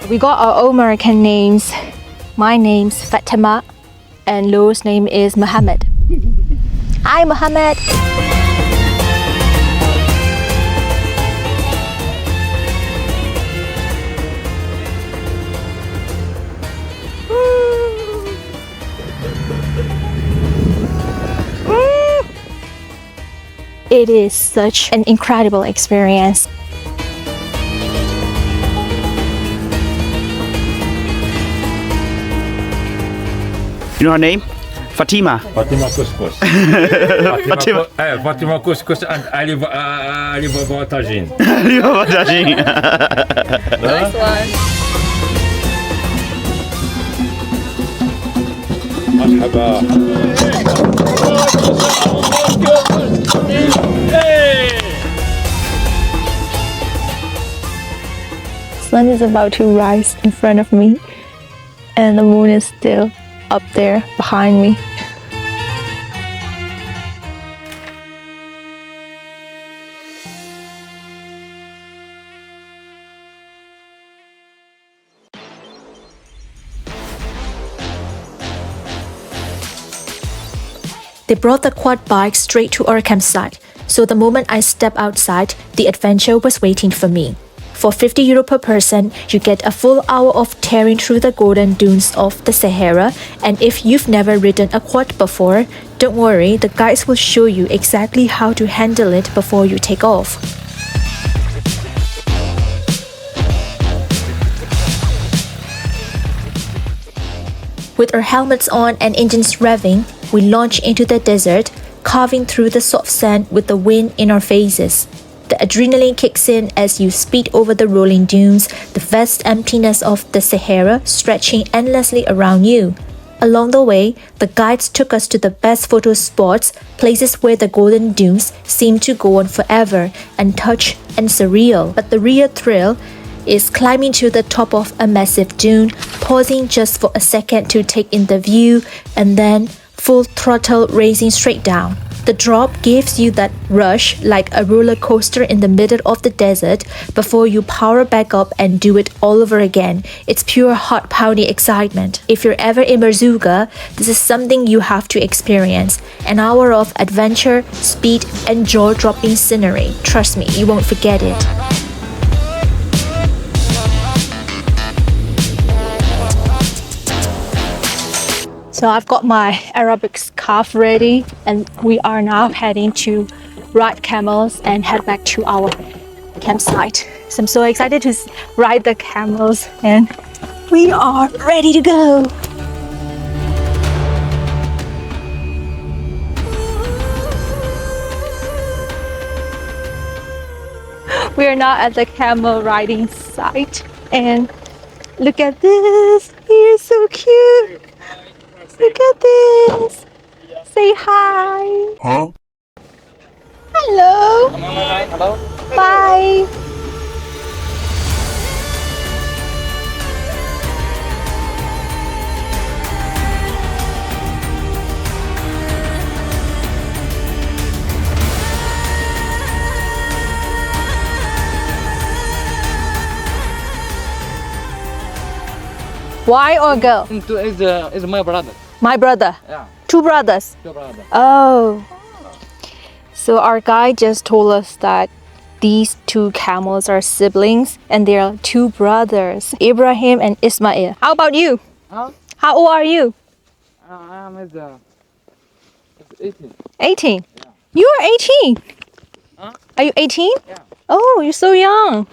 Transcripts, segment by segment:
We got our own Moroccan names. My name's Fatima and Lo's name is Mohammed. Hi Mohammed! It is such an incredible experience. You know her name? Fatima. Fatima couscous. Fatima couscous and Alibaba tagine. Alibaba tagine. Nice one. Sun is about to rise in front of me and the moon is still up there behind me. They brought the quad bike straight to our campsite, so the moment I stepped outside, the adventure was waiting for me. For €50 per person, you get a full hour of tearing through the golden dunes of the Sahara, and if you've never ridden a quad before, don't worry, the guides will show you exactly how to handle it before you take off. With our helmets on and engines revving, we launch into the desert, carving through the soft sand with the wind in our faces. The adrenaline kicks in as you speed over the rolling dunes, the vast emptiness of the Sahara stretching endlessly around you. Along the way, the guides took us to the best photo spots, places where the golden dunes seem to go on forever, untouched and surreal. But the real thrill is climbing to the top of a massive dune, pausing just for a second to take in the view, and then full throttle racing straight down. The drop gives you that rush like a roller coaster in the middle of the desert before you power back up and do it all over again. It's pure heart-pounding excitement. If you're ever in Merzouga, this is something you have to experience. An hour of adventure, speed, and jaw-dropping scenery. Trust me, you won't forget it. So I've got my aerobic scarf ready and we are now heading to ride camels and head back to our campsite. So I'm so excited to ride the camels and we are ready to go. We are now at the camel riding site and look at this, he is so cute. Look at this! Say hi! Huh? Hello! Hello? Bye! Boy or girl? Is my brother. My brother. Yeah. Two brothers. Your brother. Oh. So our guide just told us that these two camels are siblings and they are two brothers, Ibrahim and Ismail. How about you? Huh? How old are you? I am 18. 18. Yeah. You are 18. Huh? Are you 18? Yeah. Oh, you're so young.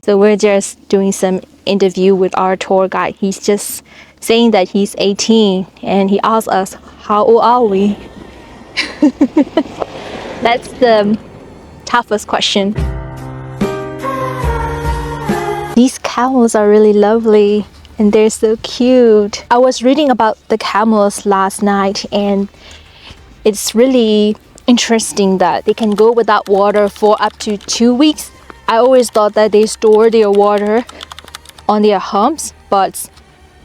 So we're just doing some interview with our tour guide. He's just saying that he's 18 and he asked us, how old are we? That's the toughest question. These camels are really lovely and they're so cute. I was reading about the camels last night and it's really interesting that they can go without water for up to 2 weeks. I always thought that they store their water on their humps, but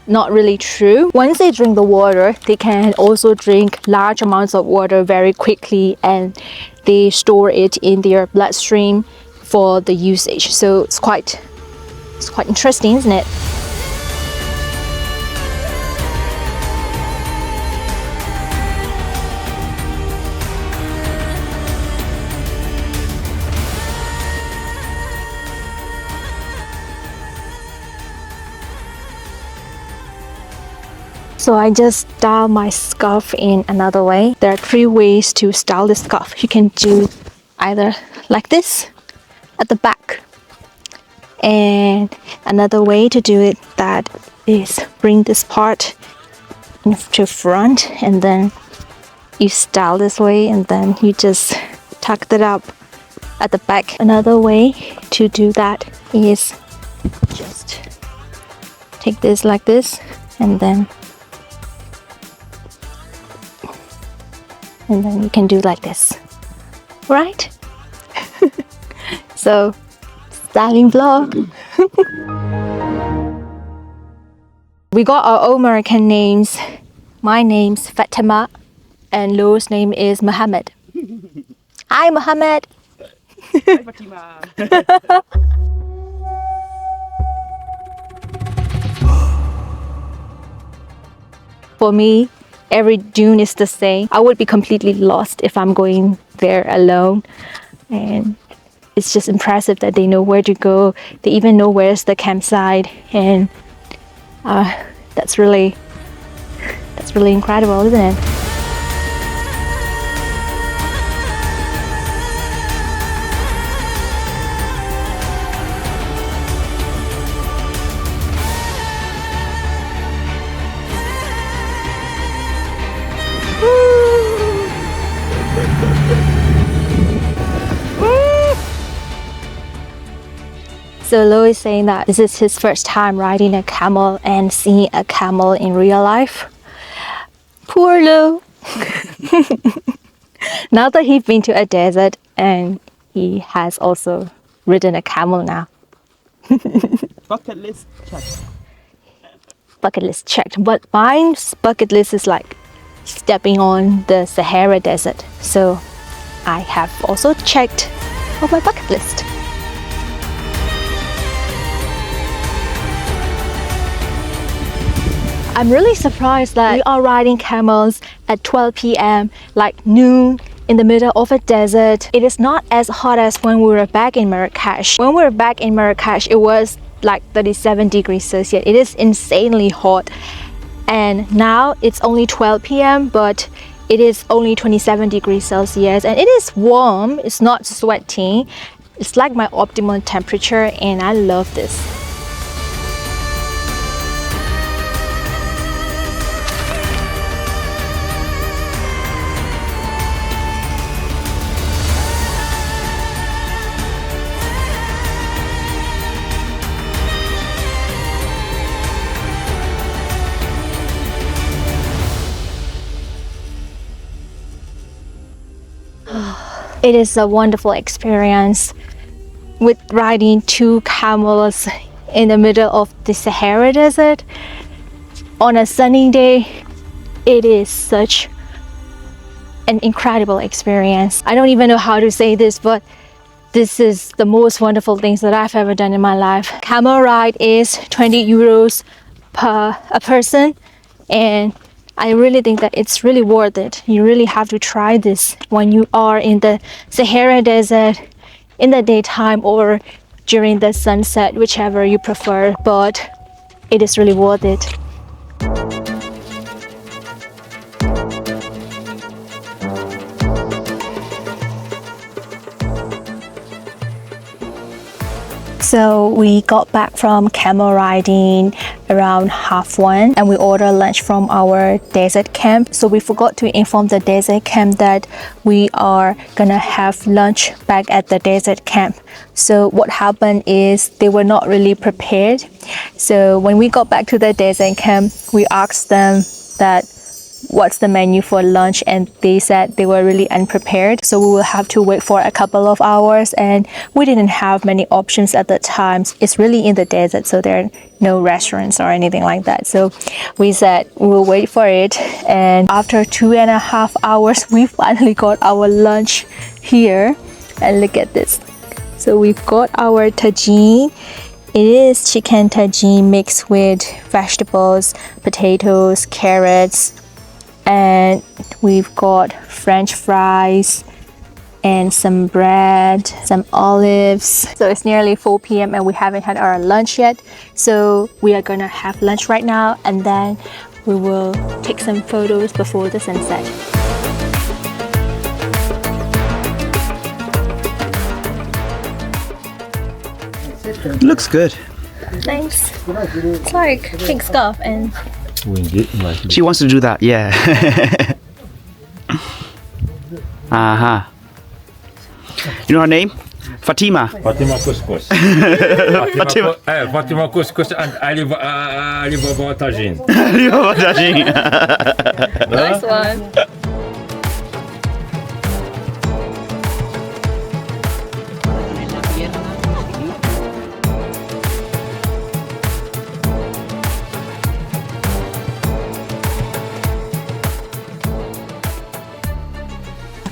not really true. Once they drink the water, they can also drink large amounts of water very quickly and they store it in their bloodstream for the usage. So it's quite interesting, isn't it? So I just style my scarf in another way. There are 3 ways to style the scarf. You can do either like this at the back, and another way to do it that is bring this part to front, and then you style this way, and then you just tuck it up at the back. Another way to do that is just take this like this, and then you can do like this, right? So, styling vlog. We got our own Moroccan names. My name's Fatima, and Lo's name is Mohammed. Hi, Mohammed. Hi, Fatima. For me, every dune is the same. I would be completely lost if I'm going there alone. And it's just impressive that they know where to go. They even know where's the campsite, and that's really incredible, isn't it? So Lo is saying that this is his first time riding a camel and seeing a camel in real life. Poor Lo. Now that he's been to a desert, and he has also ridden a camel now. Bucket list check. Bucket list checked. But mine's bucket list is like stepping on the Sahara Desert. So I have also checked on my bucket list. I'm really surprised that we are riding camels at 12 p.m. like noon in the middle of a desert. It is not as hot as when we were back in Marrakesh. When we were back in Marrakesh, it was like 37 degrees Celsius. It is insanely hot. And now it's only 12 p.m. but it is only 27 degrees Celsius, and it is warm. It's not sweating. It's like my optimal temperature, and I love this. It is a wonderful experience with riding 2 camels in the middle of the Sahara Desert on a sunny day. It is such an incredible experience. I don't even know how to say this, but this is the most wonderful things that I've ever done in my life. Camel ride is 20 euros per a person, and I really think that it's really worth it. You really have to try this when you are in the Sahara Desert in the daytime or during the sunset, whichever you prefer, but it is really worth it. So we got back from camel riding around 1:30, and we ordered lunch from our desert camp. So we forgot to inform the desert camp that we are gonna have lunch back at the desert camp. So what happened is they were not really prepared. So when we got back to the desert camp, we asked them that what's the menu for lunch, and they said they were really unprepared, so we will have to wait for a couple of hours, and we didn't have many options at the time. It's really in the desert, so there are no restaurants or anything like that. So we said we'll wait for it, and after 2.5 hours we finally got our lunch here. And look at this. So we've got our tagine. It is chicken tagine mixed with vegetables, potatoes, carrots, and we've got French fries and some bread, some olives. So it's nearly 4 p.m. and we haven't had our lunch yet. So we are gonna have lunch right now, and then we will take some photos before the sunset. Looks good. Thanks. It's like pink scarf and She wants to do that, yeah. Uh-huh. You know her name? Fatima. Fatima couscous. Fatima couscous and Alibaba tagine. nice one.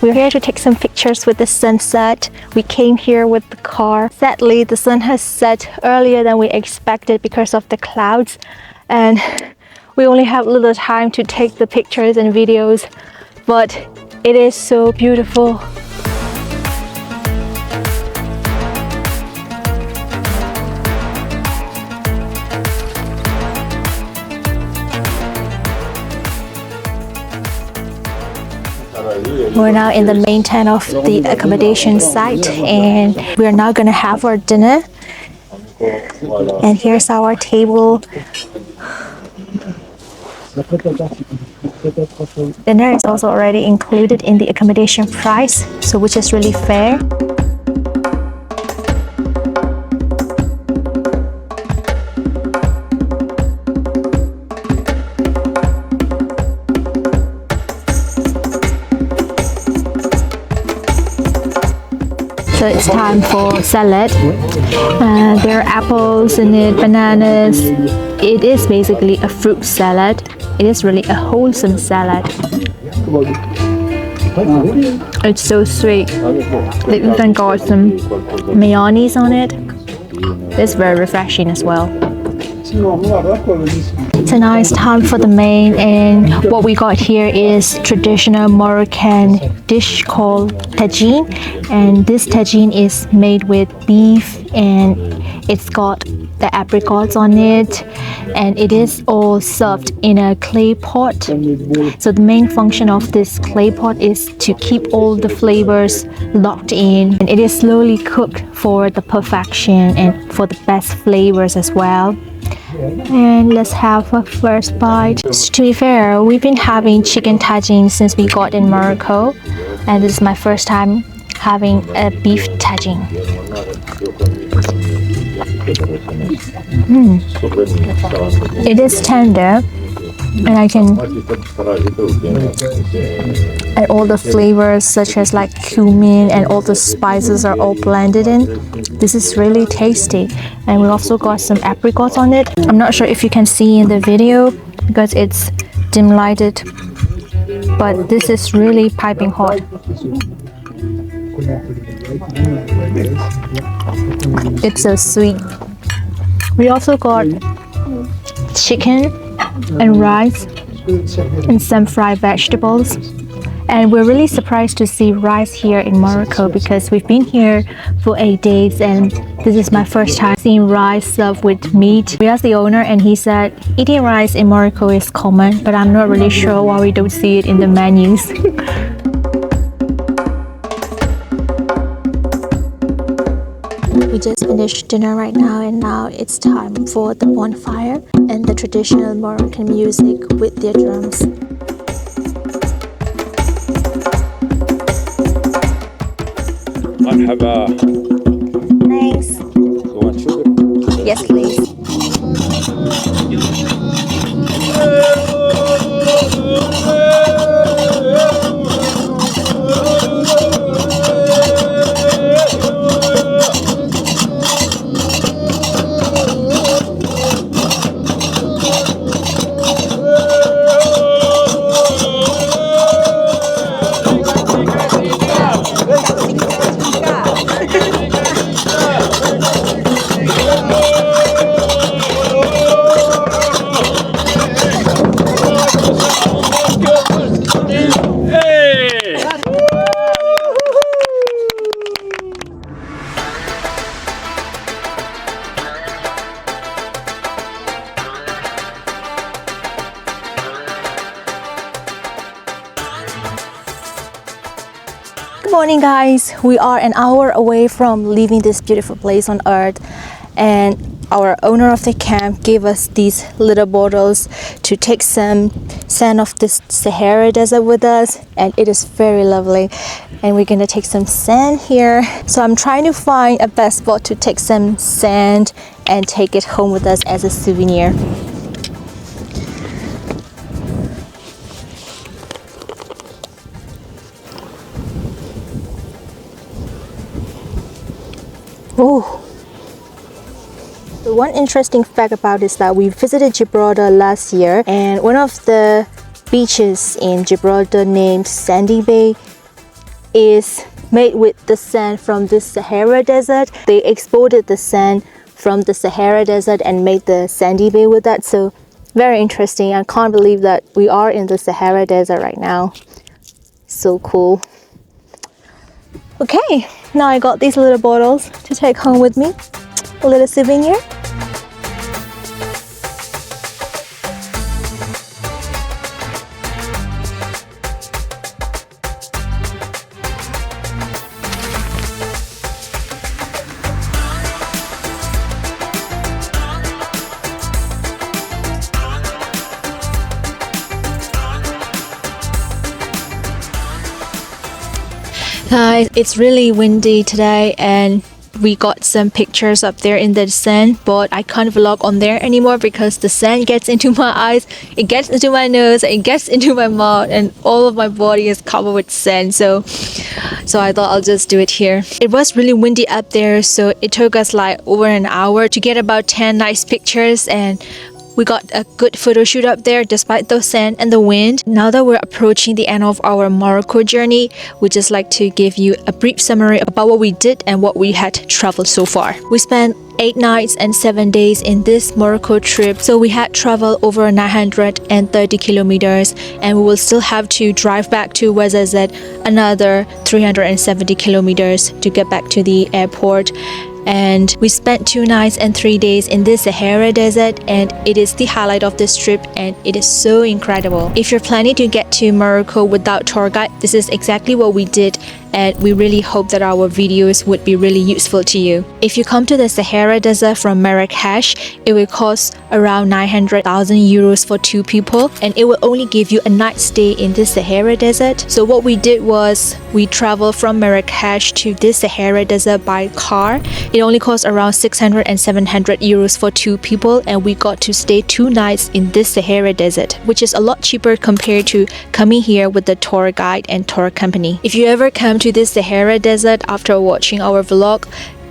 We're here to take some pictures with the sunset. We came here with the car. Sadly, the sun has set earlier than we expected because of the clouds, and we only have little time to take the pictures and videos, but it is so beautiful. We're now in the main tent of the accommodation site, and we are now going to have our dinner. And here's our table. Dinner is also already included in the accommodation price, so which is really fair. So it's time for salad. There are apples in it, bananas. It is basically a fruit salad. It is really a wholesome salad. It's so sweet. They even got some mayonnaise on it. It's very refreshing as well. It's a nice time for the main, and what we got here is traditional Moroccan dish called tagine, and this tagine is made with beef, and it's got the apricots on it, and it is all served in a clay pot. So the main function of this clay pot is to keep all the flavors locked in, and it is slowly cooked for the perfection and for the best flavors as well. And let's have a first bite. To be fair, we've been having chicken tagine since we got in Morocco, and this is my first time having a beef tagine. It is tender, and I can add all the flavors such as like cumin, and all the spices are all blended in. This is really tasty, and we also got some apricots on it. I'm not sure if you can see in the video because it's dim lighted, but this is really piping hot. It's so sweet. We also got chicken and rice and some fried vegetables, and we're really surprised to see rice here in Morocco because we've been here for 8 days, and this is my first time seeing rice served with meat. We asked the owner, and he said eating rice in Morocco is common, but I'm not really sure why we don't see it in the menus. We just finished dinner right now, and now it's time for the bonfire and the traditional Moroccan music with their drums. Marhaba. Thanks. You want sugar? Yes, please. morning, guys. We are an hour away from leaving this beautiful place on earth, and our owner of the camp gave us these little bottles to take some sand of this Sahara Desert with us, and it is very lovely. And we're gonna take some sand here. So I'm trying to find a best spot to take some sand and take it home with us as a souvenir. Oh. So one interesting fact about it is that we visited Gibraltar last year, and one of the beaches in Gibraltar named Sandy Bay is made with the sand from the Sahara Desert. They exported the sand from the Sahara Desert and made the Sandy Bay with that. So very interesting. I can't believe that we are in the Sahara Desert right now. So cool. Okay, now I got these little bottles to take home with me. A little souvenir. Guys, it's really windy today, and we got some pictures up there in the sand, but I can't vlog on there anymore because the sand gets into my eyes, it gets into my nose, it gets into my mouth, and all of my body is covered with sand. So I thought I'll just do it here. It was really windy up there, so it took us like over an hour to get about 10 nice pictures, and we got a good photo shoot up there despite the sand and the wind. Now that we're approaching the end of our Morocco journey, we'd just like to give you a brief summary about what we did and what we had traveled so far. We spent 8 nights and 7 days in this Morocco trip, so we had traveled over 930 kilometers, and we will still have to drive back to Ouarzazate another 370 kilometers to get back to the airport. And we spent 2 nights and 3 days in the Sahara Desert, and it is the highlight of this trip, and it is so incredible. If you're planning to get to Morocco without tour guide, this is exactly what we did, and we really hope that our videos would be really useful to you. If you come to the Sahara Desert from Marrakesh, it will cost around 900,000 euros for 2 people, and it will only give you a night stay in the Sahara Desert. So what we did was we traveled from Marrakesh to the Sahara Desert by car. It only cost around 600 and 700 euros for 2 people, and we got to stay 2 nights in this Sahara Desert, which is a lot cheaper compared to coming here with the tour guide and tour company. If you ever come to this Sahara Desert after watching our vlog,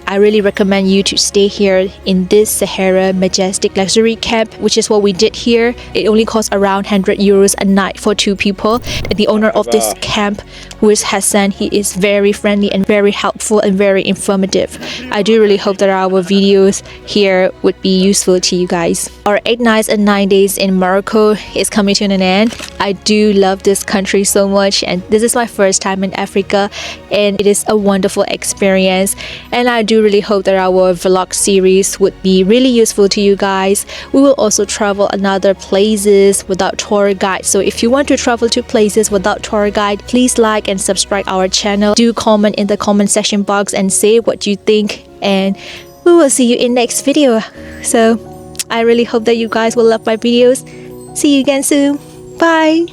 I really recommend you to stay here in this Sahara Majestic Luxury Camp, which is what we did here. It only costs around 100 euros a night for 2 people. And the owner of this camp, who is Hassan, he is very friendly and very helpful and very informative. I do really hope that our videos here would be useful to you guys. Our 8 nights and 9 days in Morocco is coming to an end. I do love this country so much, and this is my first time in Africa, and it is a wonderful experience. And I do really hope that our vlog series would be really useful to you guys. We will also travel another places without tour guide. So if you want to travel to places without tour guide, please like and subscribe our channel. Do comment in the comment section box and say what you think, and we will see you in next video. So I really hope that you guys will love my videos. See you again soon. Bye.